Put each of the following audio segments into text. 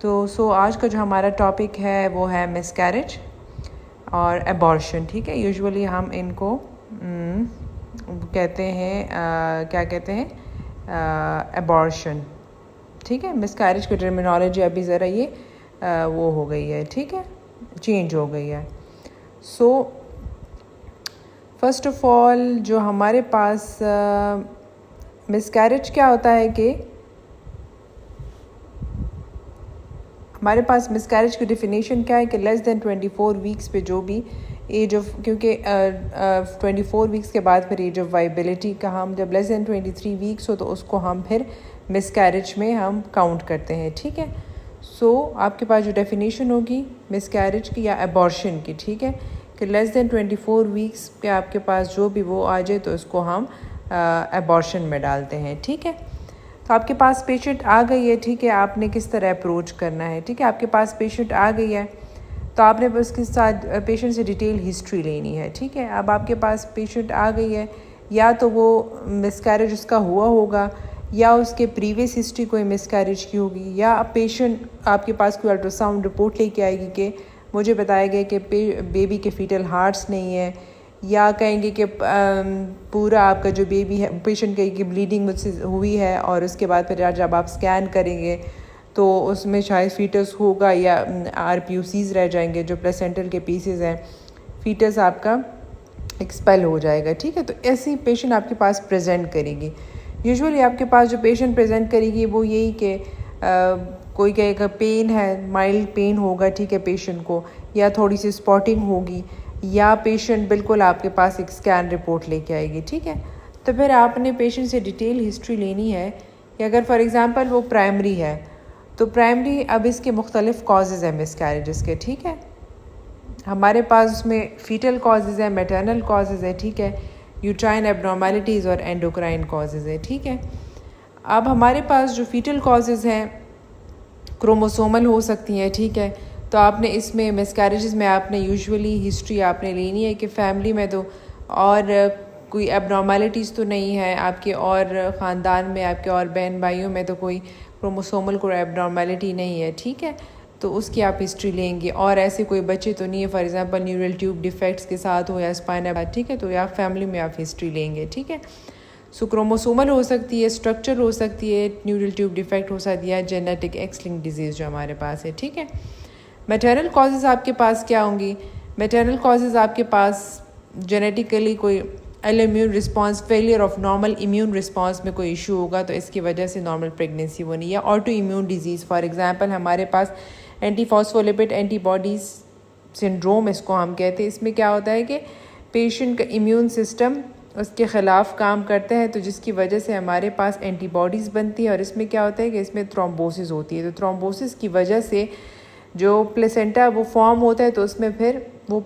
तो आज का जो हमारा टॉपिक है वो है मिसकैरेज और एबॉर्शन। ठीक है, यूजुअली हम इनको कहते हैं क्या कहते हैं, एबॉर्शन। ठीक है, मिसकैरेज की टर्मिनोलॉजी अभी ज़रा ये वो हो गई है, ठीक है, चेंज हो गई है। सो फर्स्ट ऑफ ऑल जो हमारे पास मिसकैरेज क्या होता है कि हमारे पास मिसकैरेज की डेफिनेशन क्या है कि लेस दैन 24 वीक्स पे जो भी एज ऑफ, क्योंकि 24 वीक्स के बाद फिर एज ऑफ वाइबिलिटी का हम जब लेस दैन 23 वीक्स हो तो उसको हम फिर मिसकैरेज में हम काउंट करते हैं। ठीक है, सो आपके पास जो डेफिनेशन होगी मिसकैरेज की या एबॉर्शन की, ठीक है, कि लेस दैन 24 वीक्स पे आपके पास जो भी वो आ जाए तो उसको हम एबॉर्शन में डालते हैं। ठीक है, तो आपके पास पेशेंट आ गई है, ठीक है, आपने किस तरह अप्रोच करना है। ठीक है, आपके पास पेशेंट आ गई है तो आपने उसके साथ पेशेंट से डिटेल हिस्ट्री लेनी है। ठीक है, अब आपके पास पेशेंट आ गई है, या तो वो मिसकैरेज उसका हुआ होगा या उसके प्रीवियस हिस्ट्री कोई मिसकैरेज की होगी, या पेशेंट आपके पास कोई अल्ट्रासाउंड रिपोर्ट लेके आएगी कि मुझे बताया गया कि बेबी के फीटल हार्ट्स नहीं है, या कहेंगे कि पूरा आपका जो बेबी है, पेशेंट कहेगी कि ब्लीडिंग मुझसे हुई है और उसके बाद फिर जब आप स्कैन करेंगे तो उसमें शायद फीटस होगा या RPUCs रह जाएंगे, जो प्लेसेंटल के पीसेस हैं, फीटस आपका एक्सपेल हो जाएगा। ठीक है, तो ऐसी पेशेंट आपके पास प्रेजेंट करेगी। यूजुअली आपके पास जो पेशेंट प्रेजेंट करेगी वो यही कि कोई कहेगा पेन है, माइल्ड पेन होगा, ठीक है, पेशेंट को, या थोड़ी सी स्पॉटिंग होगी, या पेशेंट बिल्कुल आपके पास एक स्कैन रिपोर्ट लेके आएगी। ठीक है, तो फिर आपने पेशेंट से डिटेल हिस्ट्री लेनी है कि अगर फॉर एग्ज़ाम्पल वो प्राइमरी है तो प्राइमरी, अब इसके मुख्तलिफ कॉजेज़ हैं मिसकैरेजेस के। ठीक है, हमारे पास उसमें फीटल कॉजेज़ हैं, मैटरनल कॉजेज़ है, ठीक है, यूट्राइन एबनॉर्मेलिटीज़ और एंडोक्राइन कॉजेज़ है। ठीक है, अब हमारे पास जो फीटल कॉजेज़ हैं क्रोमोसोमल हो सकती हैं। ठीक है, तो आपने इसमें मिसकैरेजेस में आपने यूजुअली हिस्ट्री आपने लेनी है कि फैमिली में तो और कोई एबनॉर्मेलिटीज़ तो नहीं है आपके, और ख़ानदान में आपके और बहन भाइयों में तो कोई क्रोमोसोमल कोई एबनॉर्मेलिटी नहीं है। ठीक है, तो उसकी आप हिस्ट्री लेंगे, और ऐसे कोई बच्चे तो नहीं है for example neural tube defects के साथ हो या स्पाइनल। ठीक है, तो या फैमिली में आप हिस्ट्री लेंगे। ठीक है, सो क्रोमोसोमल हो सकती है, स्ट्रक्चर हो सकती है, न्यूरल ट्यूब डिफेक्ट हो सकती है, जेनेटिक एक्स लिंक्ड डिजीज़ जो हमारे पास है। ठीक है, मैटरनल कॉजेज़ आपके पास क्या होंगी? मैटरनल कॉजेज़ आपके पास जेनेटिकली कोई immune response, failure of normal immune response में कोई इशू होगा तो इसकी वजह से नॉर्मल प्रेगनेंसी होनी, या auto immune disease. For example हमारे पास एंटीफॉस्फोलिपिड एंटीबॉडीज़ सिंड्रोम इसको हम कहते हैं। इसमें क्या होता है कि पेशेंट का इम्यून सिस्टम उसके ख़िलाफ़ काम करता है, तो जिसकी वजह से हमारे पास एंटीबॉडीज़ बनती है, और इसमें क्या होता है कि इसमें थ्रोम्बोसिस होती है। तो थ्रोम्बोसिस की वजह से जो प्लेसेंटा वो फॉर्म होता है तो उसमें फिर वो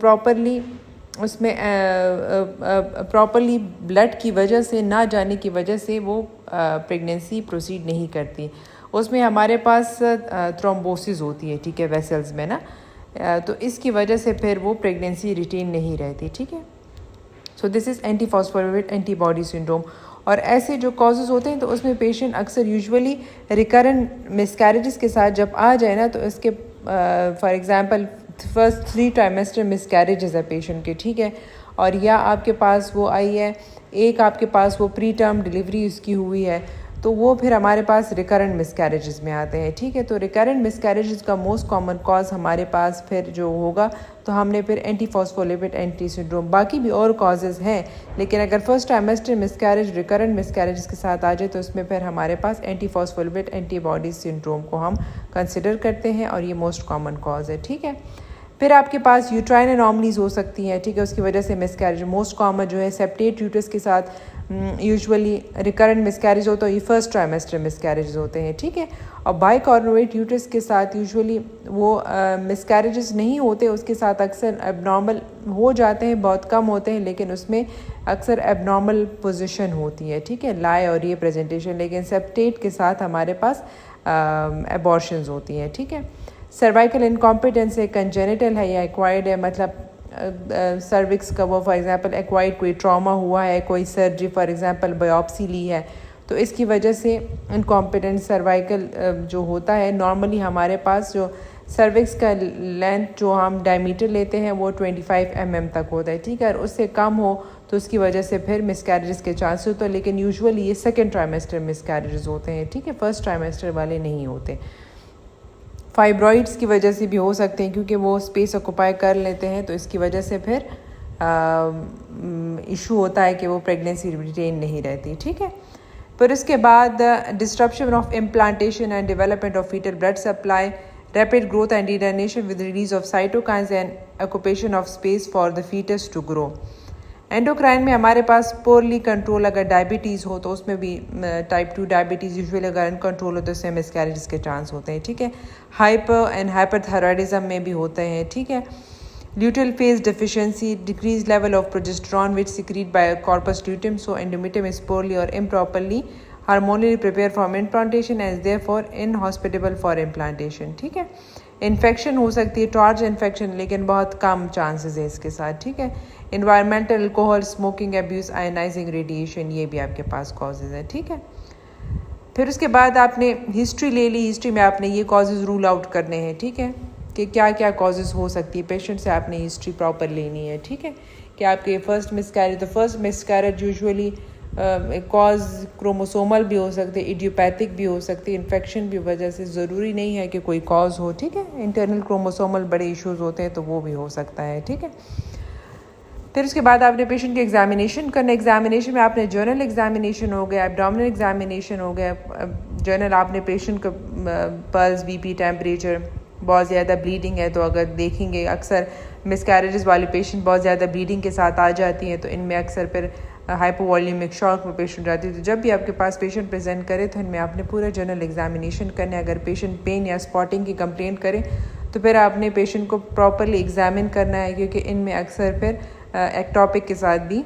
प्रॉपरली ब्लड की वजह से ना जाने की वजह से वो प्रेगनेंसी प्रोसीड नहीं करती, उसमें हमारे पास थ्रोम्बोसिस होती है। ठीक है, वेसल्स में ना, तो इसकी वजह से फिर वो प्रेगनेंसी रिटेन नहीं रहती। ठीक है, so this is antiphospholipid antibody syndrome. और ऐसे जो कॉजेज़ होते हैं तो उसमें पेशेंट अक्सर यूजुअली रिकरेंट मिसकैरेजेस के साथ जब आ जाए ना, तो इसके for example first 3 trimester miscarriages है पेशेंट के। ठीक है, और या आपके पास वो आई है, एक आपके पास वो प्री टर्म डिलीवरी उसकी हुई है, तो वो फिर हमारे पास रिकरेंट मिसकैरेजेस में आते हैं। ठीक है, तो रिकरेंट मिसकैरेजेस का मोस्ट कॉमन कॉज हमारे पास फिर जो होगा तो हमने फिर एंटीफॉस्फोलिपिड एंटी सिंड्रोम, बाकी भी और कॉजेज़ हैं, लेकिन अगर first trimester miscarriage recurrent miscarriages के साथ आ जाए तो उसमें फिर हमारे पास एंटीफॉस्फोलिपिड एंटीबॉडी सिंड्रोम को हम कंसिडर करते हैं, और ये मोस्ट कॉमन कॉज है। ठीक है, फिर आपके पास यूट्राइन एनॉमलीज हो सकती हैं। ठीक है, उसकी वजह से मिसकैरेज मोस्ट कॉमन जो है सेप्टेट यूट्रस के साथ यूजुअली रिकरेंट मिसकैरेज होता है, ये फर्स्ट ट्राइमेस्टर मिसकैरेज होते हैं। ठीक है, और बाइकॉर्नोवेट यूट्रस के साथ यूजुअली वो मिसकैरेजेस नहीं होते, उसके साथ अक्सर एबनॉर्मल हो जाते हैं, बहुत कम होते हैं, लेकिन उसमें अक्सर एबनॉर्मल पोजीशन होती है। ठीक है, लाई और ये प्रेजेंटेशन, लेकिन सेप्टेट के साथ हमारे पास एबॉर्शंस होती हैं। ठीक है, सर्वाइकल इनकॉम्पिटेंस है, कंजेनिटल है या एक्वायर्ड है, मतलब सर्विक्स का वो फॉर एग्जांपल एक्वायर्ड कोई ट्रॉमा हुआ है, कोई सर्जरी फॉर एग्जांपल बायोप्सी ली है, तो इसकी वजह से इनकॉम्पिटेंट सर्वाइकल जो होता है, नॉर्मली हमारे पास जो सर्विक्स का लेंथ जो हम डायमीटर लेते हैं वो 25 mm तक होता है, ठीक है। और उससे कम हो तो उसकी वजह से फिर मिसकैरेजेस के चांसेस होते हैं, लेकिन यूजुअली ये सेकेंड ट्राइमेस्टर मिसकैरेजेस होते हैं, ठीक है, फर्स्ट ट्राइमेस्टर वाले नहीं होते। फाइब्रॉइड्स की वजह से भी हो सकते हैं क्योंकि वो स्पेस ऑक्यूपाई कर लेते हैं, तो इसकी वजह से फिर इशू होता है कि वो प्रेगनेंसी रिटेन नहीं रहती, ठीक है। फिर उसके बाद disruption of implantation and development of fetal blood supply, rapid growth and denaturation with release of cytokines and occupation of space for the fetus to grow. Endocrine में हमारे पास पोरली कंट्रोल, अगर डायबिटीज़ हो तो उसमें भी टाइप 2 डायबिटीज़ यूजुअली अगर uncontrol हो तो उसमें मिसकैरेजेस के चांस होते हैं, ठीक है। हाइपर एंड हाइपरथायरॉयडिज्म में भी होते हैं, ठीक है। Luteal phase deficiency, decrease level of progesterone which secrete by corpus luteum, so endometrium is poorly और improperly hormonally prepare for implantation as therefore inhospitable for implantation, ठीक है। इन्फेक्शन हो सकती है, टॉर्च इन्फेक्शन, लेकिन बहुत कम चांसेस है इसके साथ, ठीक है। Environmental, alcohol, smoking, abuse, ionising radiation, ये भी आपके पास कॉजेज़ है, ठीक है। फिर उसके बाद आपने हिस्ट्री ले ली, हिस्ट्री में आपने ये कॉजेज़ रूल आउट करने हैं, ठीक है, कि क्या क्या कॉजेज़ हो सकती है। पेशेंट से आपने हिस्ट्री प्रॉपर लेनी है, ठीक है, कि आपके फर्स्ट मिसकैरेज, तो first miscarriage usually cause chromosomal भी हो सकते, इडियोपैथिक भी हो सकती, इन्फेक्शन भी वजह से, ज़रूरी नहीं है कि कोई कॉज हो, ठीक है। इंटरनल क्रोमोसोमल बड़े इश्यूज होते हैं तो वो भी हो सकता है, ठीक है। फिर उसके बाद आपने पेशेंट की एग्जामिनेशन करना, एग्जामिनेशन में आपने जर्नल एग्जामिनेशन हो गया, एब्डोमिनल एग्जामिनेशन हो गया। जर्नल आपने पेशेंट का पल्स, बीपी, टेम्परेचर, बहुत ज़्यादा ब्लीडिंग है तो अगर देखेंगे अक्सर मिसकैरेजेस वाले पेशेंट बहुत ज़्यादा ब्लीडिंग के साथ आ जाती हैं, तो इनमें अक्सर फिर हाइपोवॉल्यूमिक शॉक में पेशेंट जाती है। तो जब भी आपके पास पेशेंट प्रेजेंट करे तो इनमें आपने पूरा जनरल एग्जामिनेशन करना है। अगर पेशेंट पेन या स्पॉटिंग की कंप्लेंट करे तो फिर आपने पेशेंट को प्रॉपरली एग्जामिन करना है, क्योंकि इनमें अक्सर फिर एक्टॉपिक के साथ भी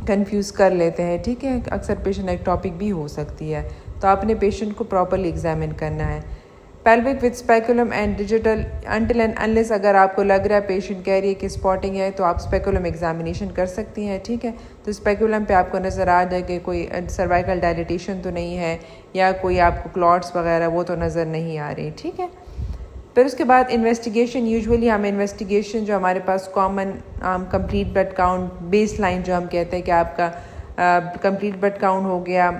कंफ्यूज कर लेते हैं, ठीक है। अक्सर पेशेंट एक्टॉपिक भी हो सकती है, तो आपने पेशेंट को प्रॉपरली एग्जामिन करना है। Pelvic with speculum and digital, until and unless अगर आपको लग रहा है पेशेंट कह रही है कि स्पॉटिंग है तो आप स्पेकुलम एग्जामिनेशन कर सकती हैं, ठीक है। तो स्पेकुलम पे आपको नज़र आ जाए कि कोई सर्वाइकल डायलिटेशन तो नहीं है या कोई आपको क्लॉट्स वगैरह वो तो नज़र नहीं आ रही, ठीक है। फिर उसके बाद इन्वेस्टिगेशन, यूजुअली हम इन्वेस्टिगेशन जो हमारे पास common complete blood count, baseline जो हम कहते हैं कि आपका कंप्लीट ब्लड काउंट हो गया,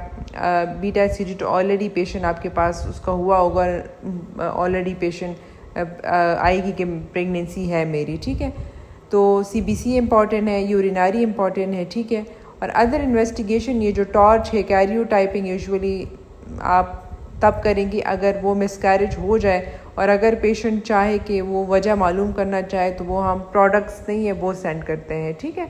बीटा एसिडी तो ऑलरेडी पेशेंट आपके पास उसका हुआ होगा, ऑलरेडी पेशेंट आएगी कि प्रेगनेंसी है मेरी, ठीक है। तो CBC इम्पॉर्टेंट है, यूरिनरी इम्पॉर्टेंट है, ठीक है। और अदर इन्वेस्टिगेशन, ये जो टॉर्च है, कैरियोटाइपिंग यूजुअली आप तब करेंगी अगर वो मिसकैरेज हो जाए, और अगर पेशेंट चाहे कि वो वजह मालूम करना चाहे तो वो हम प्रोडक्ट्स नहीं है वो सेंड करते हैं, ठीक है।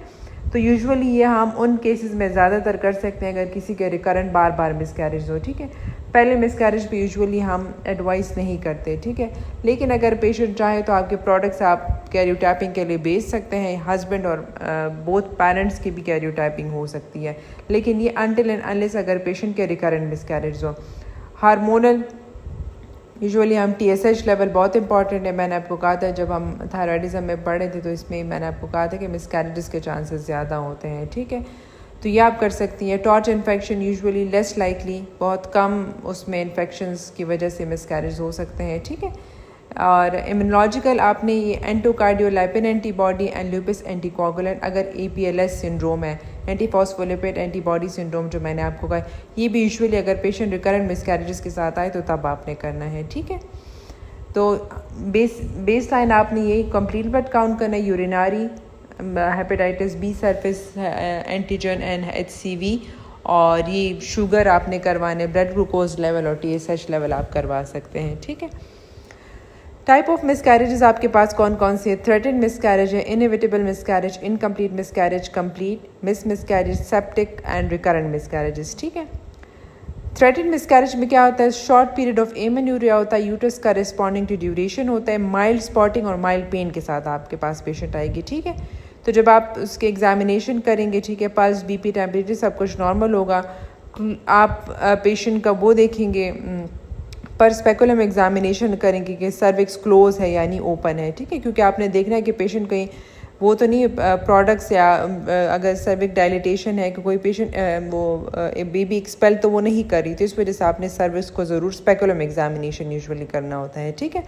तो यूजुअली ये हम उन केसेस में ज़्यादातर कर सकते हैं अगर किसी के रिकरेंट बार बार मिसकैरेज हो, ठीक है। पहले मिसकैरेज पे यूजुअली हम एडवाइस नहीं करते, ठीक है। लेकिन अगर पेशेंट चाहे तो आपके प्रोडक्ट्स आप कैरियोटाइपिंग के लिए बेच सकते हैं। हस्बैंड और बोथ पेरेंट्स की भी कैरियोटाइपिंग हो सकती है, लेकिन ये अनटिल एंड अनलेस अगर पेशेंट के रिकरेंट मिसकैरेज हो। हार्मोनल, यूजुअली हम TSH लेवल बहुत इंपॉर्टेंट है। मैंने आपको कहा था जब हम थायराइडिज्म में पढ़े थे तो इसमें मैंने आपको कहा था कि मिसकैरेजेस के चांसेस ज़्यादा होते हैं, ठीक है। तो ये आप कर सकती हैं। Torch infection usually less likely, बहुत कम उसमें इन्फेक्शंस की वजह से मिसकैरेज हो सकते हैं, ठीक है। और इम्यूनोलॉजिकल आपने ये एंटोकार्डियोलाइपिन एंटीबॉडी एंड ल्यूपिस एंटीकोगुलेंट, अगर APLS सिंड्रोम है, एंटीफॉस्फोलिपिड एंटीबॉडी सिंड्रोम जो मैंने आपको कहा, ये भी यूजुअली अगर पेशेंट रिकरेंट मिसकैरेजेस के साथ आए तो तब आपने करना है, ठीक है। तो बेस लाइन आपने यही कंप्लीट ब्लड काउंट करना है, urinary, hepatitis B surface antigen and HCV, और ये शुगर आपने करवाने, ब्लड ग्लूकोज लेवल और TSH लेवल आप करवा सकते हैं, ठीक है। टाइप ऑफ मिसकैरेजेस आपके पास कौन कौन से? थ्रेटेड मिसकैरेज है, inevitable miscarriage, incomplete miscarriage, complete miscarriage, septic and recurrent miscarriages, ठीक है। थ्रेटेड मिसकैरेज में क्या होता है? शॉर्ट पीरियड ऑफ एमेन्यूरिया होता है, यूट्रस का रिस्पॉन्डिंग टू ड्यूरेशन होता है, माइल्ड स्पॉटिंग और माइल्ड पेन के साथ आपके पास पेशेंट आएगी, ठीक है। तो जब आप उसके एग्जामिनेशन करेंगे, ठीक है, पल्स, BP, टेम्परेचर सब कुछ नॉर्मल होगा, आप पेशेंट का वो देखेंगे, पर स्पेकुलम एग्जामिनेशन करेंगे कि सर्विक्स क्लोज है यानी ओपन है, ठीक है, क्योंकि आपने देखना है कि पेशेंट कहीं वो तो नहीं प्रोडक्ट्स या अगर सर्विक डायलिटेशन है कि कोई पेशेंट वो बेबी एक्सपेल तो वो नहीं कर रही, तो इस वजह से आपने सर्विस को ज़रूर स्पेकुलम एग्जामिनेशन यूजुअली करना होता है, ठीक है।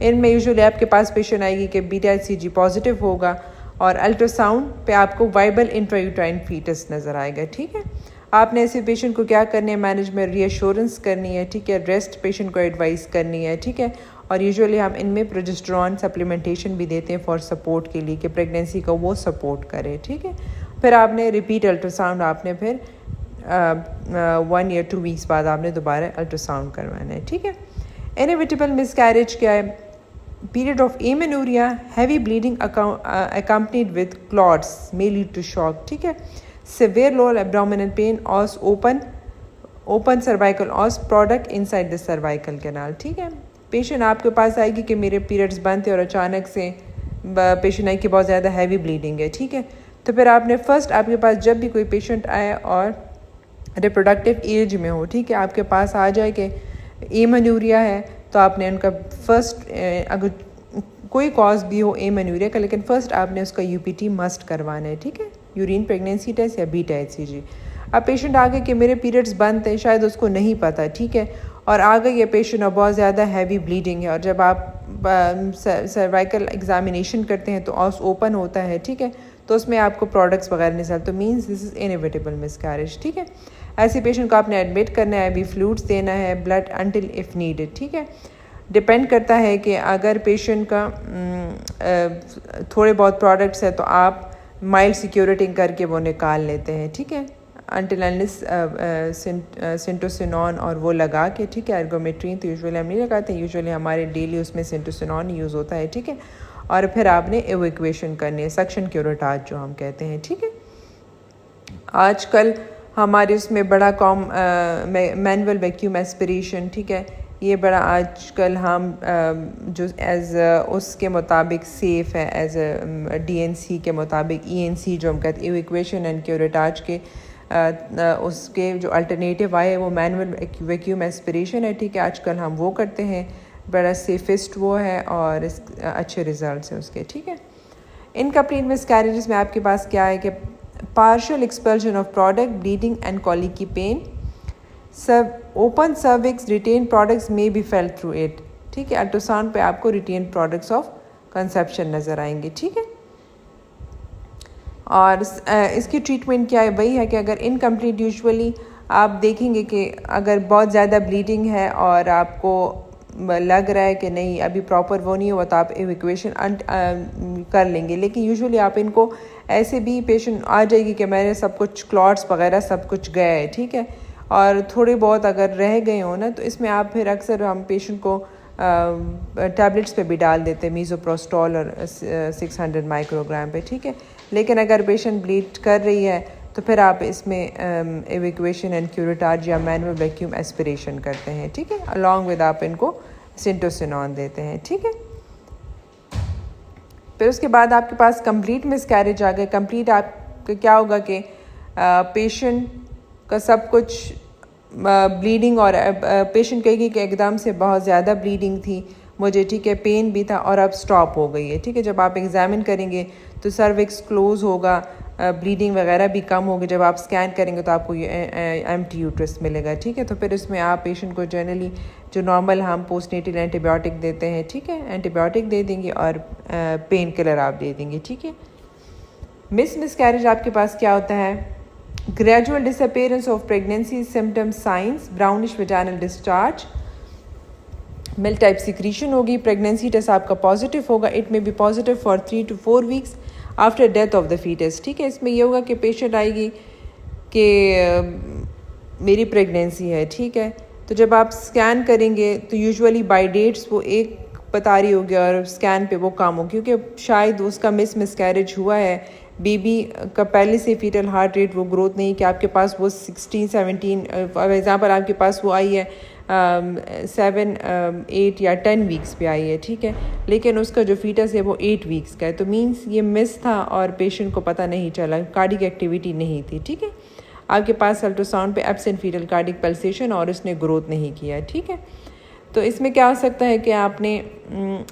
इनमें यूजुअली आपके पास पेशेंट आएगी कि बीटा HCG पॉजिटिव होगा और अल्ट्रासाउंड पे आपको वाइबल इंट्रायूट्राइन फीटस नज़र आएगा, ठीक है। आपने ऐसे पेशेंट को क्या करना है, मैनेज में रीअश्योरेंस करनी है, ठीक है, रेस्ट पेशेंट को एडवाइस करनी है, ठीक है। और यूजुअली हम इनमें प्रोजेस्टेरॉन सप्लीमेंटेशन भी देते हैं फॉर सपोर्ट के लिए कि प्रेगनेंसी को वो सपोर्ट करे, ठीक है। फिर आपने रिपीट अल्ट्रासाउंड आपने फिर 1 या 2 वीक्स बाद आपने दोबारा अल्ट्रासाउंड करवाना है, ठीक है। इनएविटेबल मिसकैरेज क्या है, period of amenorrhea, heavy bleeding accompanied with clots may lead to shock, ठीक है। severe lower abdominal pain, os open cervical os product inside the cervical canal, ठीक है। पेशेंट आपके पास आएगी कि मेरे पीरियड्स बंद थे और अचानक से पेशेंट आई कि बहुत ज़्यादा हैवी ब्लीडिंग है, ठीक है। तो फिर आपने फर्स्ट आपके पास जब भी कोई पेशेंट आए और रिप्रोडक्टिव एज में हो, ठीक है, आपके पास आ जाए कि एमेनोरिया है, तो आपने उनका फर्स्ट अगर कोई कॉज भी हो एमेनोरिया का, लेकिन फर्स्ट आपने उसका UPT मस्ट करवाना है, ठीक है, यूरिन प्रेगनेंसी टेस्ट या बीटा HCG। अब पेशेंट आ गए कि मेरे पीरियड्स बंद थे, शायद उसको नहीं पता, ठीक है, और आ गई ये पेशेंट और बहुत ज़्यादा हैवी ब्लीडिंग है, और जब आप सर्वाइकल एग्जामिनेशन करते हैं तो ऑस ओपन होता है, ठीक है, तो उसमें आपको प्रोडक्ट्स वगैरह नहीं चलते, तो means this is inevitable miscarriage, ठीक है। ऐसे पेशेंट को आपने एडमिट करना है, अभी फ्लूइड्स देना है, ब्लड अंटिल इफ़ नीडेड, ठीक है। डिपेंड करता है कि अगर पेशेंट का थोड़े बहुत प्रोडक्ट्स है तो आप माइल्ड सिक्योरिटिंग करके वो निकाल लेते हैं, ठीक है, अनटिल सिंटोसिनॉन और वो लगा के, ठीक है। एर्गोमेट्रिन तो यूजुअली हम नहीं लगाते, यूजुअली हमारे डेली उसमें सिंटोसिनॉन यूज़ होता है, ठीक है। और फिर आपने एवेक्यूएशन करनी है, सक्शन क्यूरोटाज जो हम कहते हैं, ठीक है। आजकल हमारे उसमें बड़ा मैनुअल वैक्यूम एस्पिरेशन, ठीक है, ये बड़ा आजकल हम जो एज उसके मुताबिक सेफ़ है, एज DNC के मुताबिक ENC जो हम कहते हैं एवेक्यूएशन एंड क्यूरेटाज के उसके जो अल्टरनेटिव आए वो मैनुअल वैक्यूम एस्पिरेशन है, ठीक है। आजकल हम वो करते हैं, बड़ा सेफेस्ट वो है और अच्छे रिजल्ट्स हैं उसके, ठीक है। इनकम्प्लीट मिसकैरेजेस में आपके पास क्या है कि partial expulsion of product, bleeding and colicky pain, open cervix, retained products may be felt through it, ठीक है। अल्ट्रासाउंड पे आपको रिटेन प्रोडक्ट्स ऑफ कंसेप्शन नज़र आएंगे, ठीक है। और इसकी ट्रीटमेंट क्या है, वही है कि अगर इनकम्प्लीट यूजुअली आप देखेंगे कि अगर बहुत ज़्यादा ब्लीडिंग है और आपको लग रहा है कि नहीं अभी प्रॉपर वो नहीं हुआ, तो आप एवेक्यूएशन कर लेंगे, लेकिन यूजुअली आप इनको ऐसे भी पेशेंट आ जाएगी कि मैंने सब कुछ क्लॉट्स वगैरह सब कुछ गया है, ठीक है, और थोड़े बहुत अगर रह गए हो ना, तो इसमें आप फिर अक्सर हम पेशेंट को टैबलेट्स पे भी डाल देते हैं, मीज़ोप्रोस्टॉल और 600 माइक्रोग्राम पे, ठीक है। लेकिन अगर पेशेंट ब्लीड कर रही है तो फिर आप इसमें एवेक्यूएशन एंड क्यूरेटाज या मैनुअल वैक्यूम एस्पिरेशन करते हैं, ठीक है, अलॉन्ग विद आप इनको सिंटोसिनॉन देते हैं, ठीक है। फिर उसके बाद आपके पास कंप्लीट मिसकैरेज आ गए। कंप्लीट आपका क्या होगा कि पेशेंट का सब कुछ ब्लीडिंग और पेशेंट कहेगी कि एकदम से बहुत ज़्यादा ब्लीडिंग थी मुझे, ठीक है, पेन भी था और अब स्टॉप हो गई है, ठीक है। जब आप एग्जामिन करेंगे तो सर्विक्स क्लोज होगा, ब्लीडिंग वगैरह भी कम होगी। जब आप स्कैन करेंगे तो आपको ये एम्प्टी यूट्रस मिलेगा, ठीक है। तो फिर इसमें आप पेशेंट को जनरली जो नॉर्मल हम पोस्टनेटल एंटीबायोटिक देते हैं, ठीक है, एंटीबायोटिक दे देंगे और पेन किलर आप दे देंगे, ठीक है। मिसकैरेज आपके पास क्या होता है, gradual disappearance of pregnancy symptoms signs, brownish vaginal discharge, milk type secretion होगी, प्रेगनेंसी टेस्ट आपका पॉजिटिव होगा, it may be positive for 3 to 4 weeks after death of the fetus, ठीक है। इसमें यह होगा कि पेशेंट आएगी कि मेरी प्रेगनेंसी है, ठीक है, तो जब आप स्कैन करेंगे तो यूजुअली बाय डेट्स वो एक बता रही होगी और स्कैन पे वो कम हो, क्योंकि शायद उसका मिसकैरेज हुआ है, बेबी का पहले से फीटल हार्ट रेट वो ग्रोथ नहीं कि आपके पास वो 16-17 फॉर एग्ज़ाम्पल आपके पास वो आई है 7, 8 या 10 वीक्स पे आई है, ठीक है, लेकिन उसका जो फीटस है वो 8 वीक्स का है, तो मींस ये मिस था और पेशेंट को पता नहीं चला, कार्डिक एक्टिविटी नहीं थी, ठीक है। आपके पास अल्ट्रासाउंड पे एब्सेंट फीटल कार्डिक पल्सेशन और उसने ग्रोथ नहीं किया, ठीक है। तो इसमें क्या हो सकता है कि आपने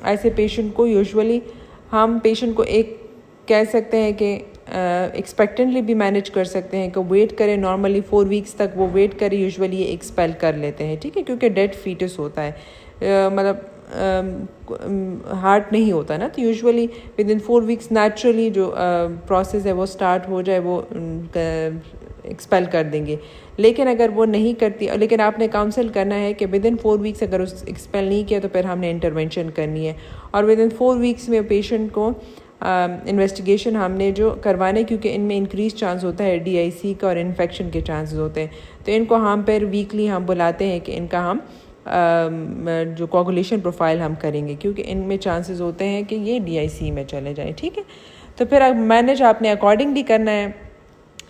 ऐसे पेशेंट को यूजुअली हम पेशेंट को एक कह सकते हैं कि एक्सपेक्टेंटली भी मैनेज कर सकते हैं कि वेट करें, नॉर्मली 4 वीक्स तक वो वेट करें, यूजुअली ये एक्सपेल कर लेते हैं, ठीक है, क्योंकि डेड फीटस होता है, मतलब हार्ट नहीं होता ना, तो usually with in 4 weeks naturally जो प्रोसेस है वो स्टार्ट हो जाए, वो एक्सपेल कर देंगे। लेकिन अगर वो नहीं करती, लेकिन आपने काउंसल करना है कि विद इन 4 वीक्स अगर उस एक्सपेल नहीं किया तो फिर हमने इंटरवेंशन करनी है, और विद इन 4 वीक्स में पेशेंट को इन्वेस्टिगेशन हमने जो करवाने, क्योंकि इनमें इंक्रीज चांस होता है DIC का और इन्फेक्शन के चांसेस होते हैं, तो इनको हम फिर वीकली हम बुलाते हैं कि इनका हम जो कोगुलेशन प्रोफाइल हम करेंगे, क्योंकि इनमें चांसेस होते हैं कि ये DIC में चले जाएं, ठीक है। तो फिर मैनेज आपने अकॉर्डिंगली करना है।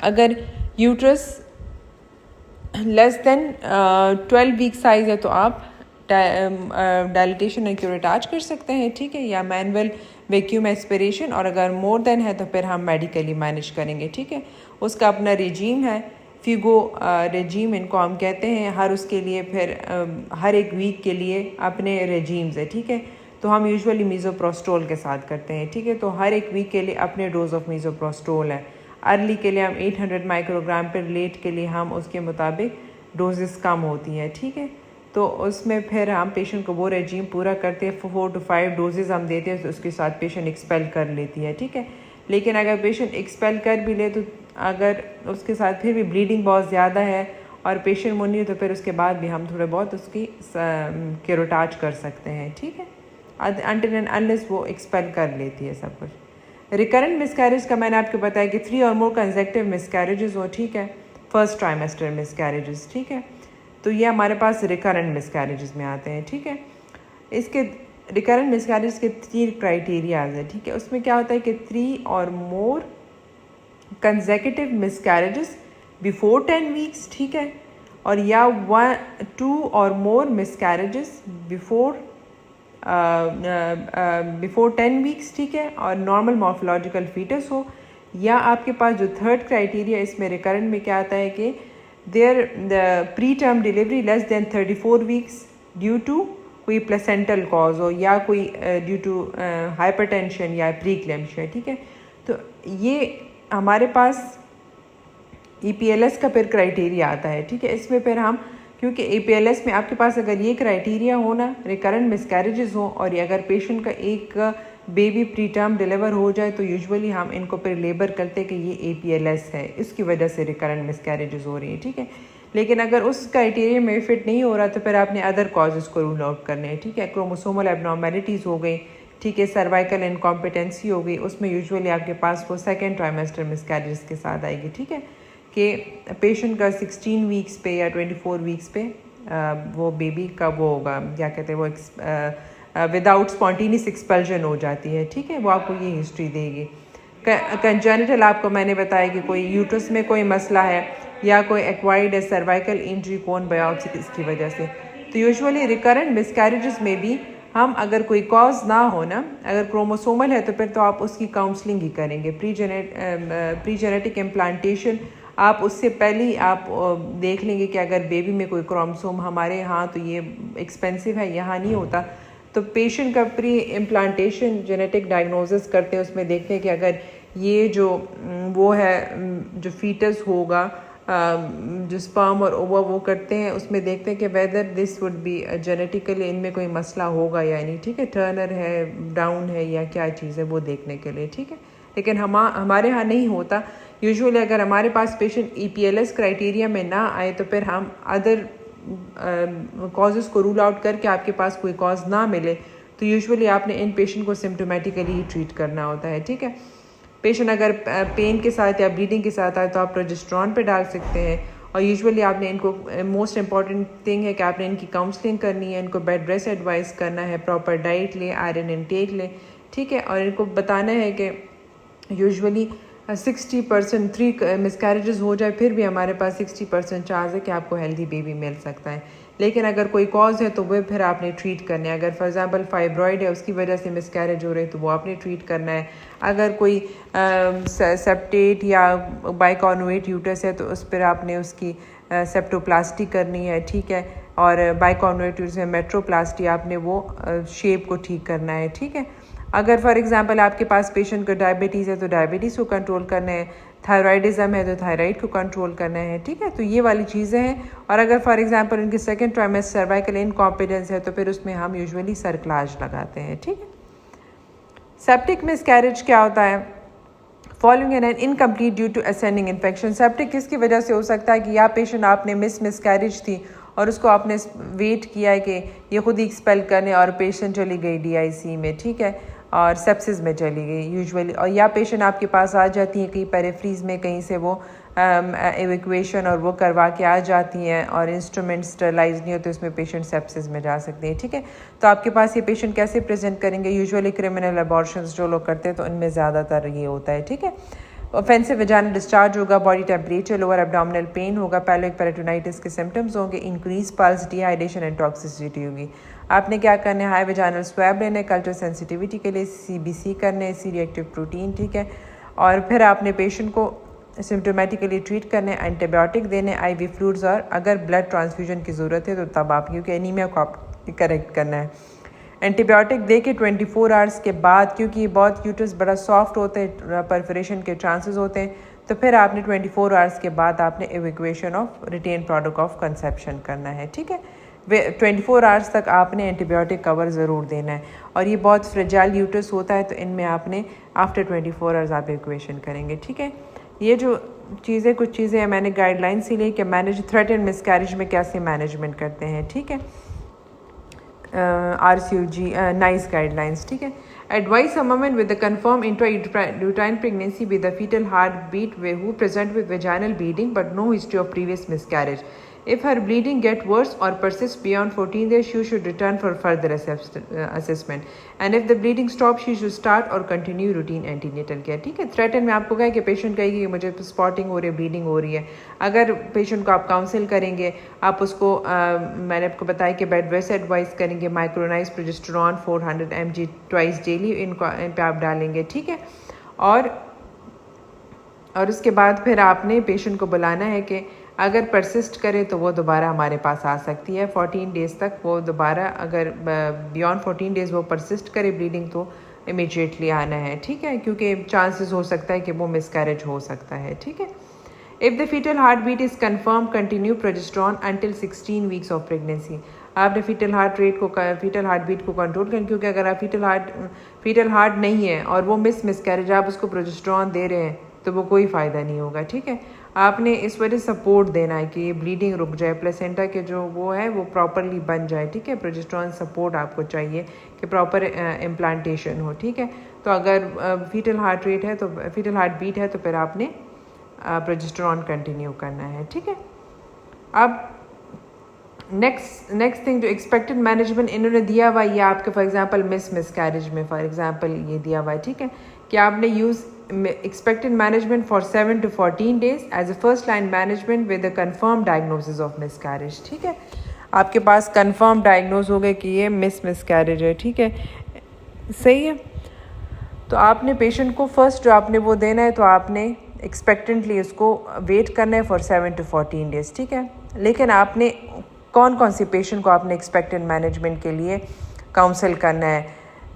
अगर uterus less than 12 week size है तो आप डायलिटेशन एंड क्यूरेटाज कर सकते हैं, ठीक है, या मैनुअल वैक्यूम एस्पिरेशन, और अगर मोर देन है तो फिर हम मेडिकली मैनेज करेंगे, ठीक है। उसका अपना रेजीम है, फिगो रेजीम इनको हम कहते हैं, हर उसके लिए फिर हर एक वीक के लिए अपने रेजीम्स है, ठीक है। तो हम यूजुअली मीज़ोप्रोस्टोल के साथ करते हैं, ठीक है। तो हर एक वीक के लिए अपने डोज ऑफ मीज़ोप्रोस्टोल है। अर्ली के लिए हम 800 माइक्रोग्राम पर, लेट के लिए हम उसके मुताबिक डोजेस कम होती हैं, ठीक है। तो उसमें फिर हम पेशेंट को वो रेजीम पूरा करते हैं, 4 to 5 डोजेज़ हम देते हैं, तो उसके साथ पेशेंट एक्सपेल कर लेती है, ठीक है। लेकिन अगर पेशेंट एक्सपेल कर भी ले तो अगर उसके साथ फिर भी ब्लीडिंग बहुत ज़्यादा है और पेशेंट मुन्नी हो, तो फिर उसके बाद भी हम थोड़े बहुत उसकी क्यूरेटाज कर सकते हैं, ठीक है, अनटिल एंड अनलेस वो एक्सपेल कर लेती है सब कुछ। रिकरेंट मिसकैरेज का मैंने आपको बताया कि 3 और मोर कंसेक्टिव मिसकैरेजेस हो, ठीक है, फर्स्ट ट्राइमेस्टर मिसकैरेजेस, ठीक है। तो ये हमारे पास रिकरेंट मिसकैरेजेस में आते हैं, ठीक है। इसके रिकरेंट मिसकैरेज के 3 क्राइटेरियाज हैं, ठीक है। उसमें क्या होता है कि 3 और मोर कंसेक्यूटिव मिसकैरेजेस बिफोर 10 वीक्स, ठीक है, और या 2 और मोर मिसकैरेजेस बिफोर 10 वीक्स, ठीक है, और नॉर्मल मॉर्फोलॉजिकल फीटस हो, या आपके पास जो थर्ड क्राइटेरिया इसमें रिकरेंट में क्या आता है कि there preterm delivery less than 34 weeks due to कोई प्लेसेंटल कॉज हो, या कोई ड्यू टू हाइपरटेंशन या प्रीक्लेम्शिया, ठीक है। तो ये हमारे पास EPLS का फिर क्राइटेरिया आता है, ठीक है। इसमें फिर हम, क्योंकि EPLS में आपके पास अगर ये क्राइटेरिया हो ना, रिकरेंट मिसकैरेजेस हो, और ये अगर पेशेंट का एक बेबी प्री टर्म डिलीवर हो जाए, तो यूजुअली हम इनको फिर लेबर करते हैं कि ये EPLS है, इसकी वजह से रिकरेंट मिसकैरेजेस हो रही हैं, ठीक है। लेकिन अगर उस क्राइटेरिया में फिट नहीं हो रहा तो फिर आपने अदर कॉजेज़ को रूल आउट करने हैं, ठीक है। क्रोमोसोमल एबनॉर्मेलिटीज़ हो गई, ठीक है, सर्वाइकल इनकॉम्पिटेंसी हो गई, उसमें यूजुअली आपके पास वो सेकेंड ट्राइमेस्टर मिसकैरेजेस के साथ आएगी, ठीक है, कि पेशेंट का 16 वीक्स पे या 24 वीक्स पे वो बेबी का वो होगा, क्या कहते हैं, वो विदाउट स्पॉन्टेनियस एक्सपल्जन हो जाती है, ठीक है, वो आपको ये हिस्ट्री देगी। कंजेनिटल आपको मैंने बताया कि कोई यूट्रस में कोई मसला है, या कोई एक्वायर्ड है सर्वाइकल इंजरी कोन बायोप्सी इसकी वजह से। तो यूजुअली रिकरेंट मिसकैरेजेस में भी हम अगर कोई कॉज ना हो ना, अगर क्रोमोसोमल है तो फिर तो आप उसकी काउंसलिंग ही करेंगे। प्री जेनेटिक इम्प्लांटेशन आप उससे पहले ही आप देख लेंगे कि अगर बेबी में कोई क्रोमोसोम हमारे यहाँ तो ये एक्सपेंसिव है, यहाँ नहीं होता, तो पेशेंट का प्री इम्प्लांटेशन जेनेटिक डायग्नोसिस करते हैं, उसमें देखते हैं कि अगर ये जो वो है जो फीटस होगा, जो स्पर्म और ओवा वो करते हैं, उसमें देखते हैं कि whether this would be genetically इनमें कोई मसला होगा या नहीं, ठीक है, टर्नर है, डाउन है, या क्या चीज़ है वो देखने के लिए, ठीक है। लेकिन हमारे यहाँ नहीं होता। यूजुअली अगर हमारे पास पेशेंट EPLS क्राइटेरिया में ना आए तो फिर हम अदर कॉजेज़ को रूल आउट करके आपके पास कोई कॉज ना मिले तो यूजुअली आपने इन पेशेंट को सिम्टोमेटिकली ही ट्रीट करना होता है, ठीक है। पेशेंट अगर पेन के साथ या ब्लीडिंग के साथ आए तो आप प्रोजेस्टेरॉन पे डाल सकते हैं, और यूजुअली आपने इनको मोस्ट इंपॉर्टेंट थिंग है कि आपने इनकी काउंसलिंग करनी है, इनको बेड रेस्ट एडवाइस करना है, प्रॉपर डाइट ले, आयरन इनटेक ले, ठीक है, और इनको बताना है कि यूजुअली 60% 3 मिसकैरेजेस हो जाए फिर भी हमारे पास 60% चांस है कि आपको हेल्दी बेबी मिल सकता है। लेकिन अगर कोई कॉज है तो वो फिर आपने ट्रीट करना है। अगर फॉर एग्जांपल फाइब्रॉइड है, उसकी वजह से मिसकैरेज हो रही है, तो वो आपने ट्रीट करना है। अगर कोई सेप्टेट या बाइकॉन्वेट यूटस है तो उस पर आपने उसकी सेप्टोप्लास्टी करनी है, ठीक है, और बाइकॉन्वेट यूटस में मेट्रोप्लास्टी आपने वो शेप को ठीक करना है, ठीक है। अगर फॉर एग्जांपल आपके पास पेशेंट को डायबिटीज़ है तो डायबिटीज़ को कंट्रोल करना है, थायराइडिज्म है तो थायराइड को कंट्रोल करना है, ठीक है। तो ये वाली चीज़ें हैं। और अगर फॉर एग्जांपल उनकी सेकंड ट्राइमेस्टर सर्वाइकल इनकॉम्पिटेंस है तो फिर उसमें हम यूजुअली सर्कलाज लगाते हैं, ठीक है। सेप्टिक मिसकैरेज क्या होता है? Following an incomplete due to ascending infection. Septic किसकी वजह से हो सकता है कि या पेशेंट आपने मिसकैरेज थी और उसको आपने वेट किया है कि ये खुद ही एक्सपेल करने और पेशेंट चली गई DIC में, ठीक है, और सेप्सिस में चली गई यूजुअली। और या पेशेंट आपके पास आ जाती हैं कहीं पेरिफ्रीज में, कहीं से वो एवेक्यूएशन और वो करवा के आ जाती हैं और इंस्ट्रूमेंट स्टरलाइज नहीं होते, उसमें पेशेंट सेप्सिस में जा सकते हैं, ठीक है। तो आपके पास ये पेशेंट कैसे प्रेजेंट करेंगे? यूजुअली क्रिमिनल अबॉर्शंस जो लोग करते हैं तो उनमें ज़्यादातर ये होता है, ठीक है। ऑफेंसिव वेजाइनल डिस्चार्ज होगा, body temperature, lower abdominal pain होगा, पैलोइक पेरिटोनाइटिस के सिम्टम्स होंगे, increase pulse, dehydration and toxicity होगी। आपने क्या करना है? हाई वेजाइनल स्वैब लेना है कल्चर सेंसिटिविटी के लिए, CBC करना है, सी रिएक्टिव प्रोटीन, ठीक है। और फिर आपने पेशेंट को सिम्टोमेटिकली ट्रीट करना है, एंटीबायोटिक देने, IV फ्लूइड्स, और अगर ब्लड ट्रांसफ्यूजन की ज़रूरत है तो तब आप, क्योंकि एनीमिया को आप करेक्ट करना है। एंटीबायोटिक दे के 24 आवर्स के बाद, क्योंकि बहुत यूट्रस बड़ा सॉफ्ट होता है, परफोरेशन के चांसेस होते हैं, तो फिर आपने 24 आवर्स के बाद आपने evacuation of retained product of conception करना है, ठीक है। 24 आवर्स तक आपने एंटीबायोटिक कवर ज़रूर देना है। और ये बहुत फ्रेजाइल यूट्रस होता है तो इनमें आपने आफ्टर 24 आवर्स आप एवेक्यूएशन करेंगे, ठीक है। ये जो चीज़ें, कुछ चीज़ें हैं मैंने गाइडलाइंस ही ली कि मैनेज थ्रेट एंड मिसकैरेज में कैसे मैनेजमेंट करते हैं, ठीक है। RCUG नाइस गाइडलाइंस, ठीक है। Advise a woman with a confirmed intrauterine pregnancy with a fetal heartbeat who present with vaginal bleeding but no history of previous miscarriage. If her bleeding get worse or persists beyond 14 days, she should return for further assessment. And if the bleeding stops, she should start or continue routine antenatal care, ठीक है। Threaten में आपको कहा कि patient कहेगी कि मुझे spotting हो रही है, ब्लीडिंग हो रही है। अगर पेशेंट को आप काउंसिल करेंगे, आप उसको मैंने आपको बताया कि बेड रेस्ट एडवाइस करेंगे, micronized progesterone 400 mg twice daily इन पे आप डालेंगे, ठीक है। और उसके बाद फिर आपने पेशेंट को बुलाना है कि अगर परसिस्ट करे तो वो दोबारा हमारे पास आ सकती है 14 डेज़ तक। वो दोबारा अगर बियॉन्ड 14 डेज़ वो परसिस्ट करे ब्लीडिंग तो इमीडिएटली आना है, ठीक है, क्योंकि चांसेस हो सकता है कि वो मिसकैरेज हो सकता है, ठीक है। If the fetal heartbeat is confirm, continue progesterone until 16 weeks of pregnancy. आपने फीटल हार्ट बीट को कंट्रोल करें, क्योंकि अगर आप फीटल हार्ट नहीं है और वो मिसकैरेज आप उसको प्रोजेस्टेरॉन दे रहे हैं तो वो कोई फ़ायदा नहीं होगा, ठीक है। आपने इस वजह सपोर्ट देना है कि ये ब्लीडिंग रुक जाए, प्लेसेंटा के जो वो है वो प्रॉपरली बन जाए, ठीक है। प्रोजेस्टेरॉन सपोर्ट आपको चाहिए कि प्रॉपर इम्प्लांटेशन हो, ठीक है। तो अगर फीटल हार्ट बीट है तो फिर आपने प्रोजेस्टेरॉन कंटिन्यू करना है, ठीक है। अब नेक्स्ट थिंग जो एक्सपेक्टेड मैनेजमेंट इन्होंने दिया हुआ, ये आपके फॉर एग्जांपल मिसकैरेज में फॉर एग्जांपल ये दिया हुआ है, ठीक है, कि आपने use expected management for 7 to 14 days as a first line management with a confirmed diagnosis of miscarriage, ठीक है। आपके पास confirmed diagnose हो गए कि ये miscarriage है, ठीक है, सही है। तो आपने पेशेंट को फर्स्ट जो आपने वो देना है तो आपने एक्सपेक्टेंटली उसको वेट करना है फॉर 7 to 14 डेज़, ठीक है। लेकिन आपने कौन कौन सी पेशेंट को आपने एक्सपेक्टेड मैनेजमेंट के लिए काउंसिल करना है?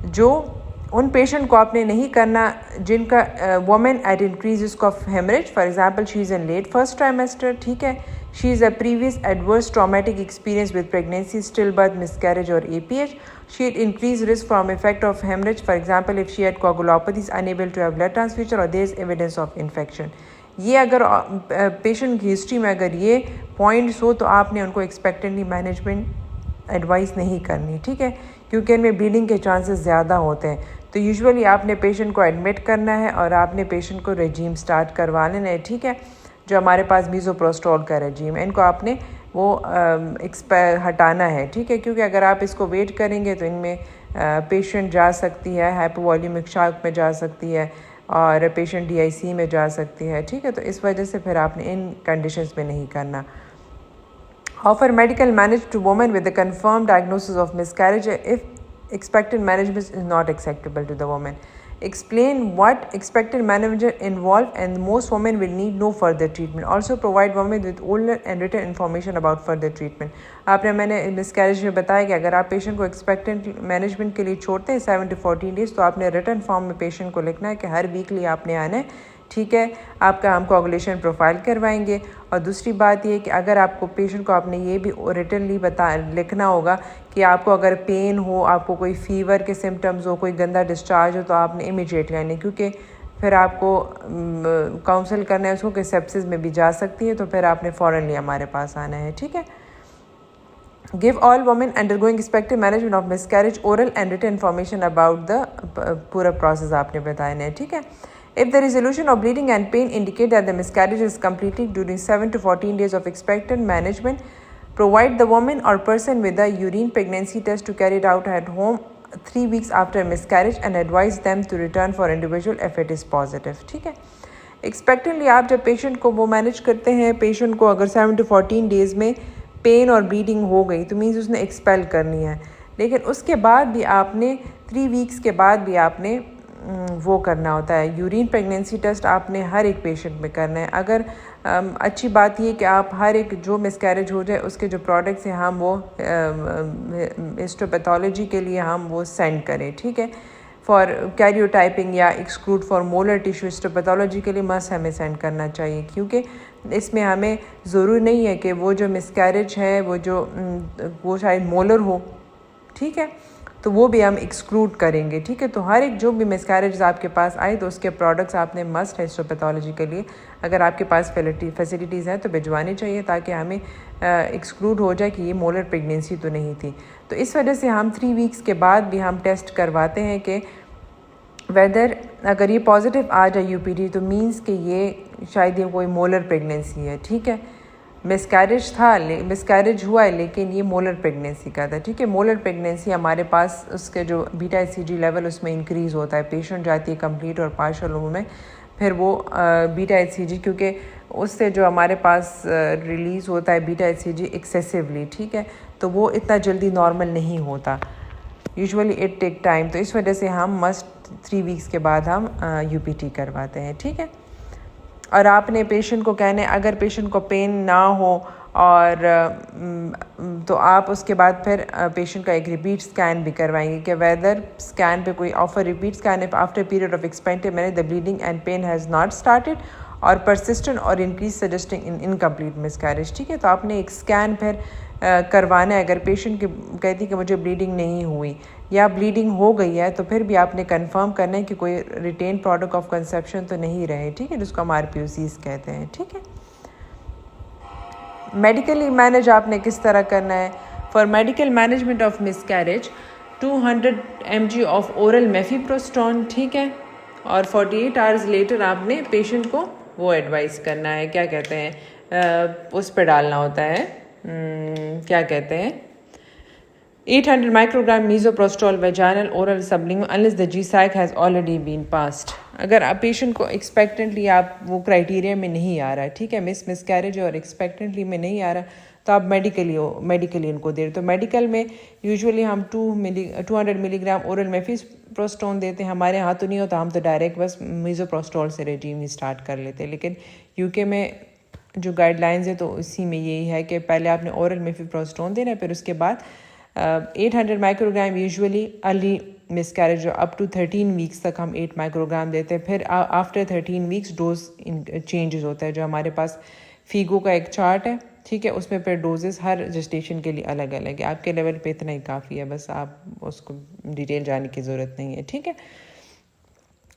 जो उन पेशेंट को आपने नहीं करना जिनका women at increase risk of haemorrhage, for example she is in late first trimester, ठीक है, she is a previous adverse traumatic experience with pregnancy, stillbirth, miscarriage और APH, she had increased risk from effect of hemorrhage, for example if she had coagulopathy, is unable to have blood transfusion or there is evidence of infection। ये अगर patient की history में अगर ये points हो तो आपने उनको एक्सपेक्टेंटली मैनेजमेंट एडवाइस नहीं करनी, ठीक है, क्योंकि इनमें ब्लीडिंग के चांसेस ज़्यादा होते हैं। तो यूजुअली आपने पेशेंट को एडमिट करना है और आपने पेशेंट को रेजीम स्टार्ट करवा लेना है, ठीक है। जो हमारे पास मीज़ोप्रोस्टोल का रेजीम है इनको आपने वो हटाना है, ठीक है, क्योंकि अगर आप इसको वेट करेंगे तो इनमें पेशेंट जा सकती है हाइपोवॉल्यूमिक शॉक में जा सकती है और पेशेंट DIC में जा सकती है, ठीक है। तो इस वजह से फिर आपने इन कंडीशंस में नहीं करना। Offer medical manage to women with the confirm diagnosis of miscarriage if expected management is not acceptable to the woman। Explain what expected management involved, and most women will need no further treatment. Also provide women with older and written information about further treatment. आपने मैंने miscarriage में बताया कि अगर आप patient को expectant management के लिए छोड़ते हैं 7 to 14 डेज, तो आपने रिटर्न फॉर्म में पेशेंट को लिखना है कि हर वीकली आपने आना है, ठीक है। आपका हम कोगुलेशन प्रोफाइल करवाएंगे। और दूसरी बात ये कि अगर आपको पेशेंट को आपने ये भी रिटनली लिखना होगा कि आपको अगर पेन हो, आपको कोई फीवर के सिम्टम्स हो, कोई गंदा डिस्चार्ज हो, तो आपने इमीडिएटली आने, क्योंकि फिर आपको काउंसल करना है उसको कि सेप्सिस में भी जा सकती है, तो फिर आपने फ़ौरनली हमारे पास आना है, ठीक है। Give all women undergoing expected management of miscarriage oral and written information about the पूरा process आपने बताया है, ठीक है। If the resolution of bleeding and pain indicate that the miscarriage is completed during 7 to 14 days of expected management, provide the woman or person with a urine pregnancy test to carry it out at home 3 weeks after miscarriage and advise them to return for individual if it is positive, ठीक है। एक्सपेक्टेंटली आप जब patient को वो manage करते हैं, patient को अगर 7 to 14 डेज़ में पेन और ब्लीडिंग हो गई तो मीन्स उसने एक्सपेल करनी है, लेकिन उसके बाद भी आपने 3 वीक्स के बाद भी आपने वो करना होता है। यूरिन प्रेगनेंसी टेस्ट आपने हर एक पेशेंट में करना है। अगर अच्छी बात ये कि आप हर एक जो मिसकैरेज हो जाए उसके जो प्रोडक्ट्स हैं हम वो हिस्टोपैथोलॉजी के लिए हम वो सेंड करें, ठीक है। फॉर कैरियोटाइपिंग या exclude for molar tissue histopathology के लिए मस्ट हमें सेंड करना चाहिए, क्योंकि इसमें हमें ज़रूरी नहीं है कि वो जो मिसकैरेज है वो शायद मोलर हो, ठीक है, तो वो भी हम एक्सक्लूड करेंगे, ठीक है। तो हर एक जो भी मिसकैरेज आपके पास आए तो उसके प्रोडक्ट्स आपने मस्ट हिस्टोपैथोलॉजी के लिए अगर आपके पास फैसिलिटीज़ हैं तो भिजवानी चाहिए, ताकि हमें एक्सक्लूड हो जाए कि ये मोलर प्रेगनेंसी तो नहीं थी। तो इस वजह से हम 3 वीक्स के बाद भी हम टेस्ट करवाते हैं कि वेदर अगर ये पॉजिटिव आ जाए यूपीडी तो मींस कि ये शायद ये कोई मोलर प्रेगनेंसी है, ठीक है। मिसकैरेज हुआ है लेकिन ये मोलर प्रेगनेंसी का था, ठीक है। मोलर प्रेगनेंसी हमारे पास उसके जो बीटा एचसीजी लेवल उसमें इंक्रीज़ होता है, पेशेंट जाती है कंप्लीट और पार्शल रूम में, फिर वो बीटा एचसीजी क्योंकि उससे जो हमारे पास रिलीज़ होता है बीटा एचसीजी एक्सेसिवली, ठीक है, तो वो इतना जल्दी नॉर्मल नहीं होता, यूजुअली इट टेक टाइम। तो इस वजह से हम मस्ट 3 वीक्स के बाद हम यूपीटी करवाते हैं, ठीक है। और आपने पेशेंट को कहना है अगर पेशेंट को पेन ना हो और तो आप उसके बाद फिर पेशेंट का एक रिपीट स्कैन भी करवाएंगे कि वेदर स्कैन पे कोई ऑफर रिपीट स्कैन है after period of expected manage the bleeding and pain has not started और परसिस्टेंट और increase suggesting in incomplete miscarriage, ठीक है। तो आपने एक स्कैन फिर करवाना है। अगर पेशेंट की कहती कि मुझे ब्लीडिंग नहीं हुई या ब्लीडिंग हो गई है तो फिर भी आपने कंफर्म करना है कि कोई रिटेन प्रोडक्ट ऑफ कंसेप्शन तो नहीं रहे, ठीक है, जिसको हम RPOCs कहते हैं, ठीक है। मेडिकली मैनेज आपने किस तरह करना है। For medical management of miscarriage 200 mg of oral mifepristone, ठीक है, और 48 आवर्स लेटर आपने पेशेंट को वो एडवाइस करना है, क्या कहते हैं उस पर डालना होता है, क्या कहते हैं 800 microgram misoprostol vaginal oral sublingual unless the GSAC has already been passed. अगर आप पेशेंट को एक्सपेक्टेंटली आप वो क्राइटेरिया में नहीं आ रहा है, ठीक है, मिसकैरेज और एक्सपेक्टेंटली में नहीं आ रहा, तो आप मेडिकली उनको दे रहे। तो मेडिकल में यूजुअली हम 200 मिलीग्राम ओरल मेफिप्रोस्टोन देते हैं। हमारे यहाँ तो नहीं होता, हम तो डायरेक्ट बस मीजोप्रोस्टोल से रेजीम ही स्टार्ट कर लेते हैं, लेकिन यूके में जो गाइडलाइंस है तो उसी में यही है कि पहले आपने ओरल मेफिप्रोस्टोन देना है, फिर उसके बाद 800 microgram usually early miscarriage up to 13 weeks तक हम 8 माइक्रोग्राम देते हैं। फिर आफ्टर 13 वीक्स डोज चेंजेस होता है। जो हमारे पास फीगो का एक चार्ट है, ठीक है, उसमें फिर डोजेस हर जेस्टेशन के लिए अलग अलग है। आपके लेवल पे इतना ही काफ़ी है, बस आप उसको डिटेल जाने की ज़रूरत नहीं है, ठीक है।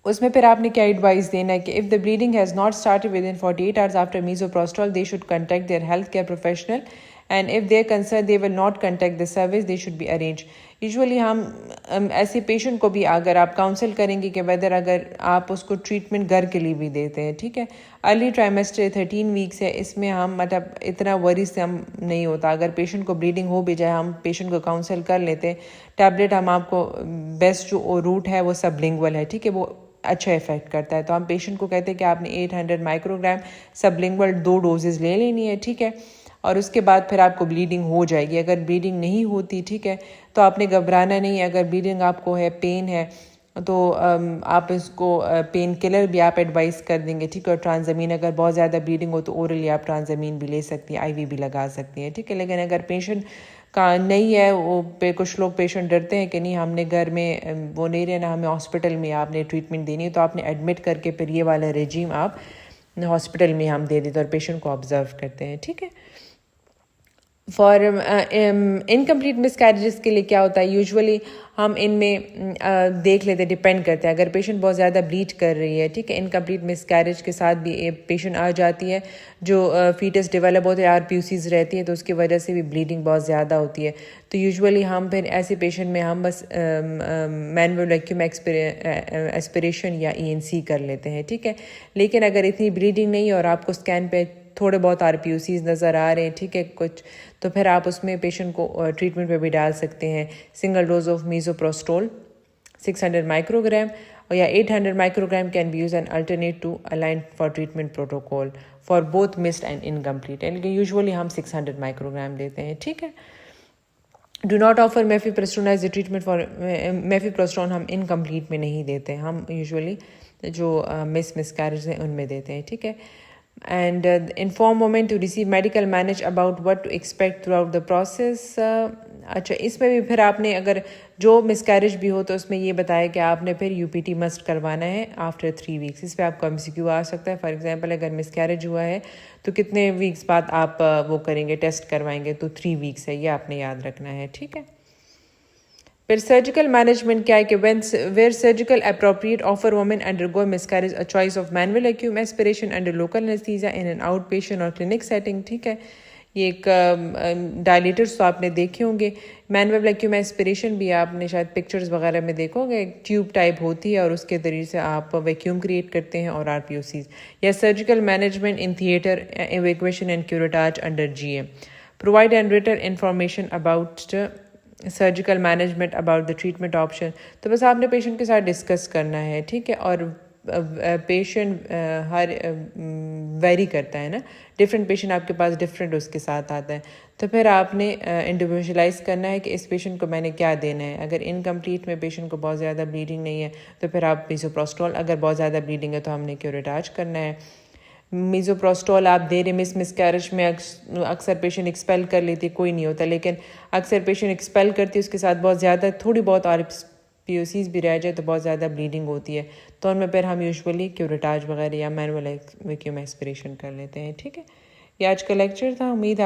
उसमें फिर आपने क्या एडवाइस देना है कि if the bleeding has not started within 48 hours after misoprostol they should contact their health care professional and if they are concerned they will not contact the service, they should be arranged. Usually हम ऐसे patient को भी अगर आप council करेंगे कि weather अगर आप उसको ट्रीटमेंट घर के लिए भी देते हैं, ठीक है। अर्ली ट्राइमेस्टर 13 वीक्स है, इसमें हम मतलब इतना वरी से हम नहीं होता। अगर पेशेंट को ब्लीडिंग हो भी जाए हम पेशेंट को काउंसिल कर लेते हैं। टैबलेट हम आपको बेस्ट जो रूट है वो सबलिंगुअल है, ठीक है, वो अच्छा इफेक्ट करता है। तो हम पेशेंट को कहते हैं कि आपने 800 माइक्रोग्राम सबलिंगुअल 2 डोजेज़ ले लेनी है, ठीक है, और उसके बाद फिर आपको ब्लीडिंग हो जाएगी। अगर ब्लीडिंग नहीं होती, ठीक है, तो आपने घबराना नहीं है। अगर ब्लीडिंग आपको है, पेन है, तो आप इसको पेन किलर भी आप एडवाइस कर देंगे, ठीक है। और ट्रांसमीन अगर बहुत ज़्यादा ब्लीडिंग हो तो ओरली आप ट्रांसमीन भी ले सकती हैं, आईवी भी लगा सकती हैं, ठीक है। लेकिन अगर पेशेंट का नहीं है वो कुछ लोग पेशेंट डरते हैं कि नहीं हमने घर में वो नहीं रहना, हमें हॉस्पिटल में आपने ट्रीटमेंट देनी है, तो आपने एडमिट करके फिर ये वाला रेजीम आप हॉस्पिटल में हम दे देते और पेशेंट को ऑब्जर्व करते हैं, ठीक है। फॉर इनकम्प्लीट मिसकैरेजेस के लिए क्या होता है, यूजुअली हम इनमें देख लेते हैं, डिपेंड करते हैं। अगर पेशेंट बहुत ज़्यादा ब्लीड कर रही है, ठीक है, इनकम्प्लीट मिसकैरेज के साथ भी पेशेंट आ जाती है, जो फीटस डेवलप होते हैं, आरपीयूसीज रहती है, तो उसकी वजह से भी ब्लीडिंग बहुत ज़्यादा होती है। तो यूजुअली हम फिर ऐसे पेशेंट में हम बस मैनुअल वैक्यूम एस्पिरेशन या ईएनसी कर लेते हैं, ठीक है। लेकिन अगर इतनी ब्लीडिंग नहीं है और आपको स्कैन पे थोड़े बहुत आरपीयूसीज नज़र आ रहे हैं, ठीक है, कुछ, तो फिर आप उसमें पेशेंट को ट्रीटमेंट पे भी डाल सकते हैं। Single dose of misoprostol 600 microgram और या 800 microgram can be use and alternate to align for treatment protocol for both missed and incomplete, लेकिन यूजुअली हम 600 माइक्रोग्राम देते हैं, ठीक है। Do not offer mifepristone as a treatment for mifepristone हम incomplete में नहीं देते, हम यूजुअली जो मिसकैरेज हैं उनमें देते हैं, ठीक है। And inform women to receive medical manage about what to expect throughout the process. अच्छा, इसमें भी फिर आपने अगर जो मिसकैरेज भी हो तो उसमें ये बताया कि आपने फिर यूपीटी मस्ट करवाना है आफ्टर 3 वीक्स। इस पर आपका एमसीक्यू आ सकता है। फॉर एग्जांपल अगर मिसकैरेज हुआ है तो कितने वीक्स बाद आप वो करेंगे, टेस्ट करवाएंगे, तो 3 वीक्स है, ये आपने याद रखना है, ठीक है। फिर सर्जिकल मैनेजमेंट क्या है कि where surgical appropriate offer women undergo miscarriage a choice of manual vacuum aspiration under local anaesthesia in an outpatient और क्लिनिक सेटिंग, ठीक है। ये एक डायलेटर्स तो आपने देखे होंगे। मैनुअल वैक्यूम एस्पिरेशन भी आपने शायद पिक्चर्स वगैरह में देखोगे, एक ट्यूब टाइप होती है और उसके जरिए से आप वैक्यूम क्रिएट करते हैं, और आरपीओसीज। या surgical management in theatre evacuation and curettage under GM. Provide and written information about surgical management about the treatment option. तो बस आपने पेशेंट के साथ डिस्कस करना है, ठीक है। और पेशेंट हर वेरी करता है ना, डिफरेंट पेशेंट आपके पास डिफरेंट उसके साथ आता है, तो फिर आपने इंडिविजुअलाइज करना है कि इस पेशेंट को मैंने क्या देना है। अगर इनकम्प्लीट में पेशेंट को बहुत ज़्यादा ब्लीडिंग नहीं है तो फिर आप मीज़ोप्रोस्टोल, अगर बहुत ज़्यादा ब्लीडिंग है तो हमने क्यूरेटाज करना है। मीज़ोप्रोस्टोल आप दे रहे मिसकैरेज में अक्सर पेशेंट एक्सपेल कर लेती, कोई नहीं होता, लेकिन अक्सर पेशेंट एक्सपेल करती है, उसके साथ बहुत ज़्यादा थोड़ी बहुत आरपीओसीज भी रह जाए तो बहुत ज़्यादा ब्लीडिंग होती है, तो उनमें फिर हम यूजुअली क्यूरेटाज वगैरह या मैनुअल वैक्यूम एस्पिरेशन कर लेते हैं, ठीक है। ये आज का लेक्चर था। उम्मीद है